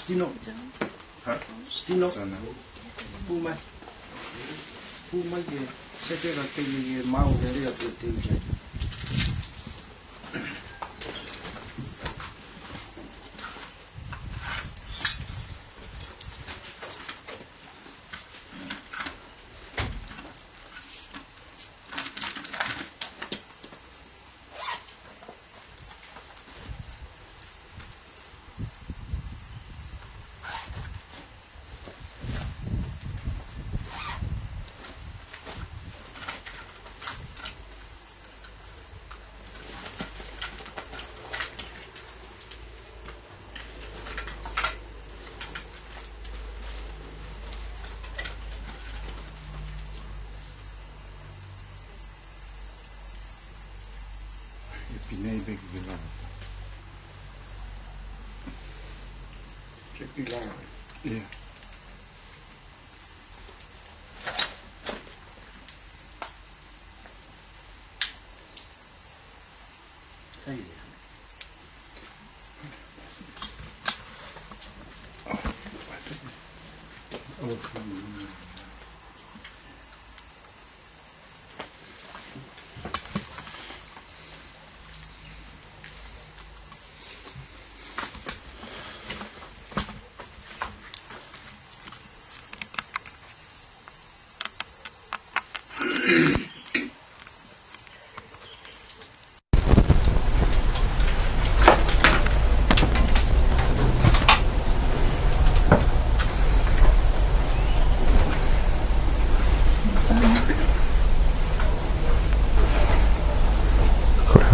Stino. Stino. Fuma que se pega aquele mal dele a proteger. Pinay big bilang. Check bilang. Yeah.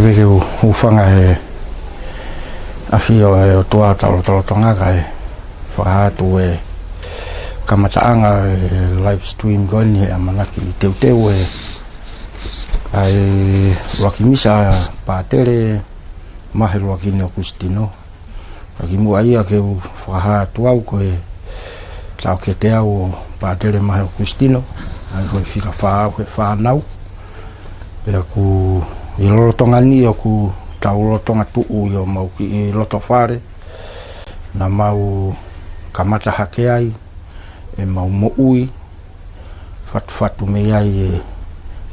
Veke ufanga afio o toa talotonga kai whakahatu kamataanga live stream goni amanaki teuteu ai wakimisa patere mahe wakini Agustino wakimu aia ke whakahatu au koe tau ke te au patere mahe Agustino ai koe whika whanau pea ku i lolotonga ni o ku tau lolotonga tuu i o mau ki i loto whare na mau kamata hake ai e mau mo ui fatu me ai e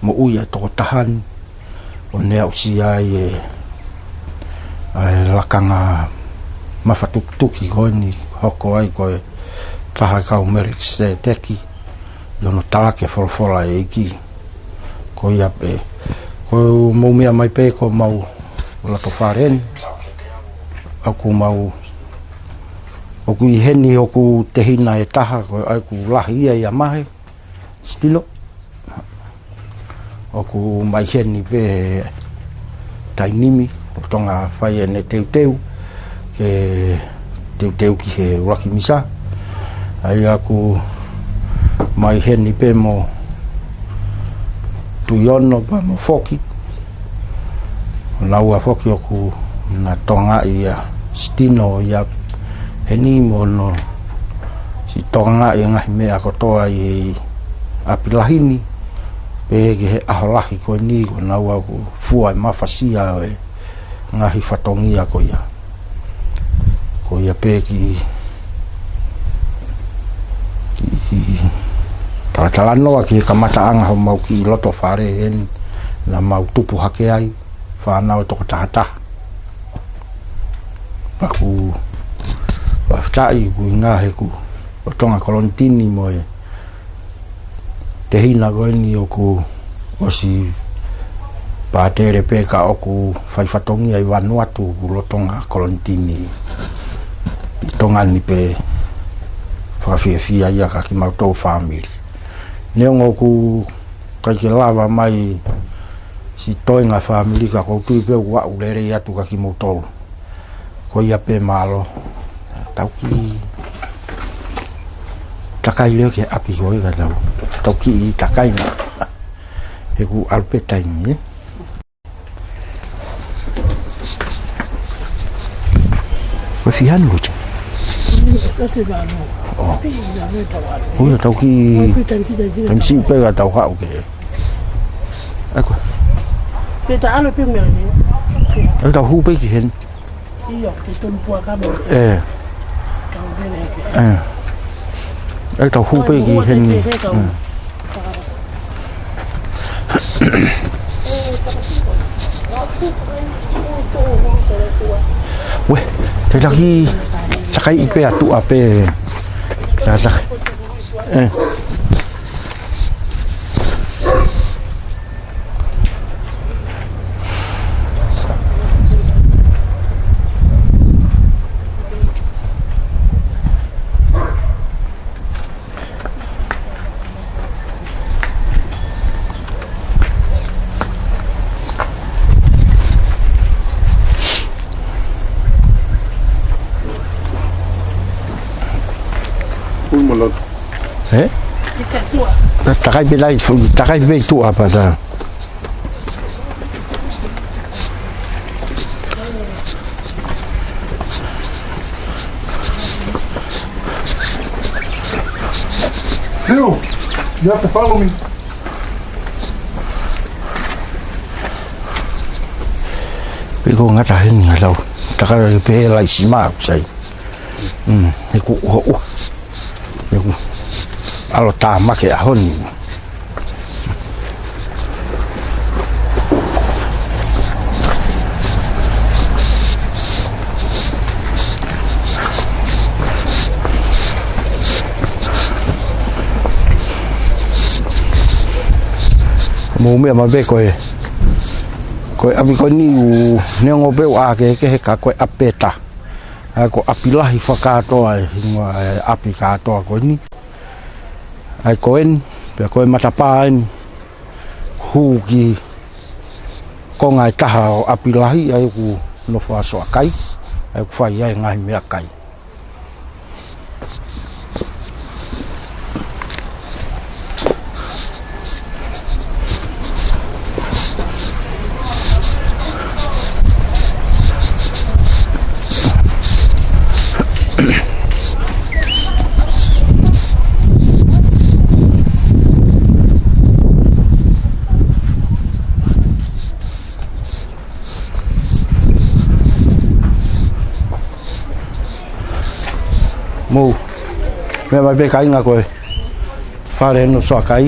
mo ui e toko tahani o nea usi ai lakanga mawhatukutuki koeni hoko ai koe taha kau merek se teki i ono talake wholawhola e iki ko ia pe ko mau mea mai pe ko mau lato wharen aku mau oku i heni oku te hina e taha ko ai ku lahi ia i amahe stilo oku mai heni pe tainimi o tonga whai ne teuteu ke teuteu ki he Rocky Misa ai aku mai heni pe mo tuyono pa mo foki na ua foki oku na tonga ia Stino ia heni mo no si tonga ia ngahi mea kotoa i apilahini pe ke he aholahi ko ni ko na ua ku fua mafasia ngahi fatongia ko ia pe ki talano ki kamata anga ho mau ki loto whare en na mau tupu hake ai whanau toko tahata paku waftai ku inga he ku o tonga kolontini mo te hina goeni o ku osi pātere peka o ku whaifatongi ai Vanuatu ku lotonga kolontini i tonga ni pe whakawhiawhia ia ka ki mau tau family neongo ku kai ke lava mai si toinga family ka ko tu pe wa ulere ya tu ka ki motol ko ia pe malo tau ki takai le ke api ko ga tau ki takai na e ku alpeta ni ko si han lucha oh tau ki tansi pe ga tau ha ke ako peta alo pe me ni tau hu pe ki hen iyo ke tum pu ka mo eh ka vele Ai tau hu pe ki hen we te lagi takai ipe atu ape tak takai bilai takai be tu apa dah Phil, you have to follow me. Bego ngata hen ngalau takai be lai simak sai iku iku alo tama ke ahon mo me ma be ko abi ko ni u ne ngo be wa ke ka ko apeta ko apilahi whakato ai api katoa ko ni ai koen pe koe matapaen hu ki ko ngai taha o apilahi ai ku no fa so kai ai ku fai ai ngai me kai mu me mai be kai nga koe fare no so kai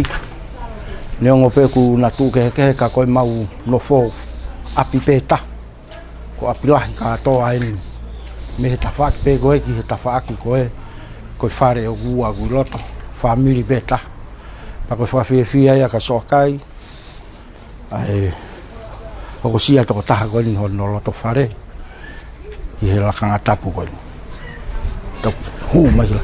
ne ngo pe ku na tu ke ka koe mau no fo api peta ko api la ka to ai me ta fa pe goe ki ta fa ki koe fare o gu a gu loto family beta pa ko fa fi ya ka so kai ai o sia to ta ko ni no loto fare i la kan atapu ko to hu mai la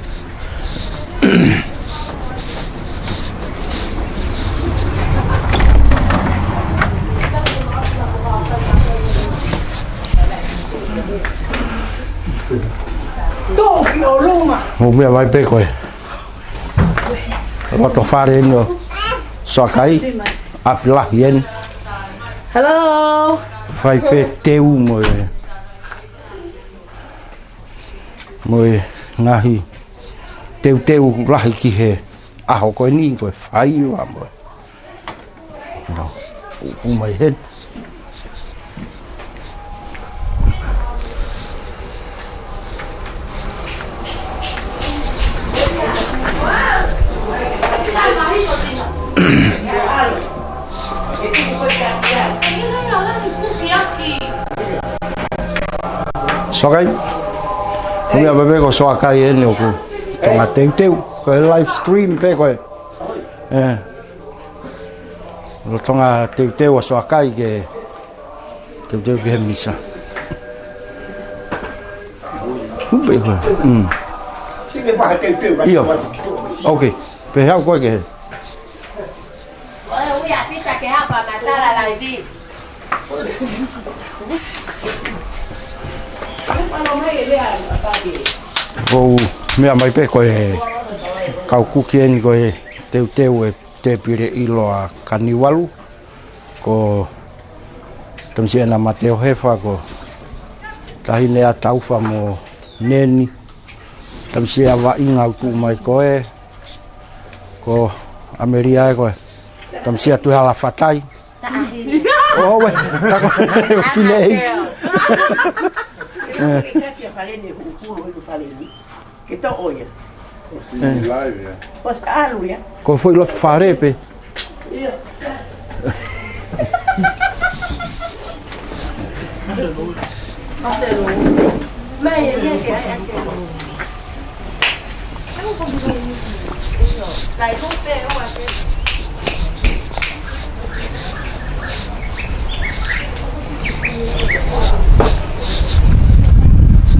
mo me vai pe ko loto fare no so kai afla yen hello vai pe teu mo ngahi teu lahi ki he aho ko ni ko fai wa mo no u mai hen so kai o me bebe ko so kai en o ku tonga teu ko live stream pe ko lo tonga teu so kai ke teu ke misa be ko io okay pe ha ko ke voy a pizza que ha para matar a la David. Vou me mai pe ko kau kukien ko teu e te pire ilo a kaniwalu ko tamsia na Mateo hefa ko tahine a taufa mo neni tamsia wa inga tu mai ko Ameria ko tamsia tu hala fatai oh we Ke to oia. Live, ja. Pas alu ya. Ko foi lot wharepe. Ia. Maselo. Mai ia ke ai ke. Lai không pe o ake.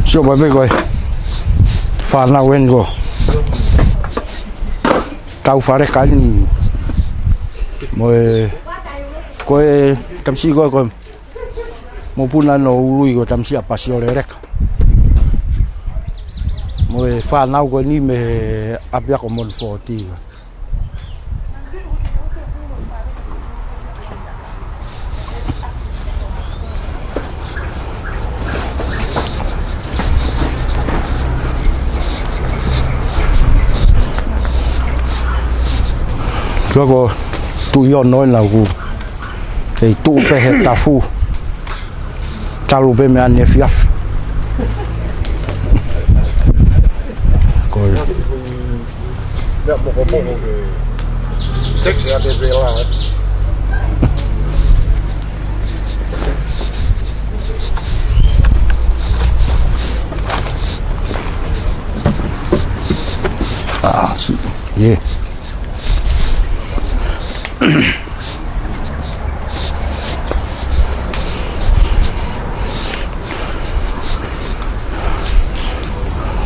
Sio ba be coi. Fa na wen go. Tau fare kani. Moi ko tamsi go ko. Mo puna no ului go tamsi apa si ore rek. Moi fa na go ni me apia ko mon foti. Luego tu yo no en la u e tu pe he tafu talu be me ane fiaf ko Ja, poco que. Tek ja de vela. ah sí yeah.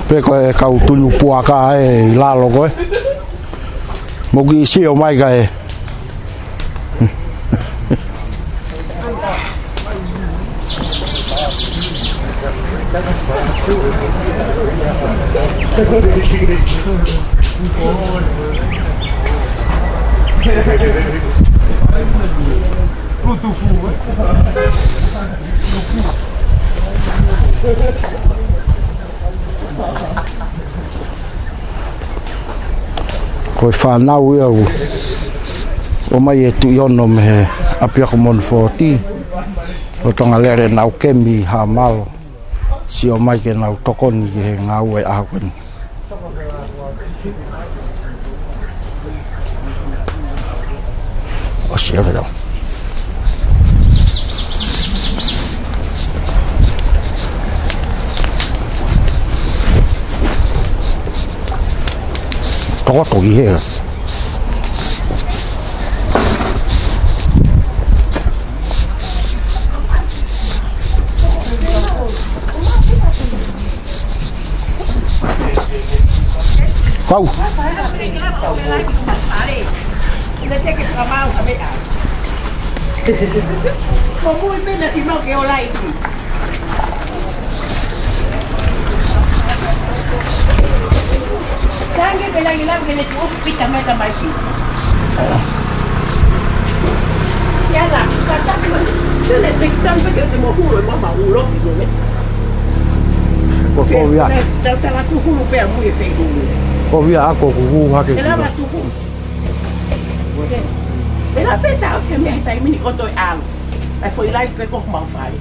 Pe ko e kau tunu puaka e lalo ko e mo gi si o mai ga e ko fa na u o mai e tu yono me apia ko mon foti o tonga lere na o kemi ha mal si o mai ke na tokoni ke nga u e a ko ni o si era to here Kau. Como muy pena si no que hola aquí. Tangue pela ilang que le tuvo pita meta mai si. Si ala, kata ko, yo le pitan porque te mo juro, mamá juro que me. Ko via. Tá lá tu juro pe muy feio. Ko via ako ku ha ke. Ela va tu juro. Ela peta o que me está aí mini oto alo. Aí foi lá e pegou mal fale.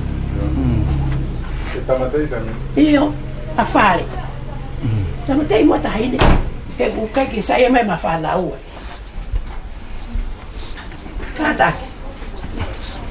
Tamatei também. Io a fare. Tamatei mo ta hine. Ke ku ka ki sai mai ma fa na u. Kata.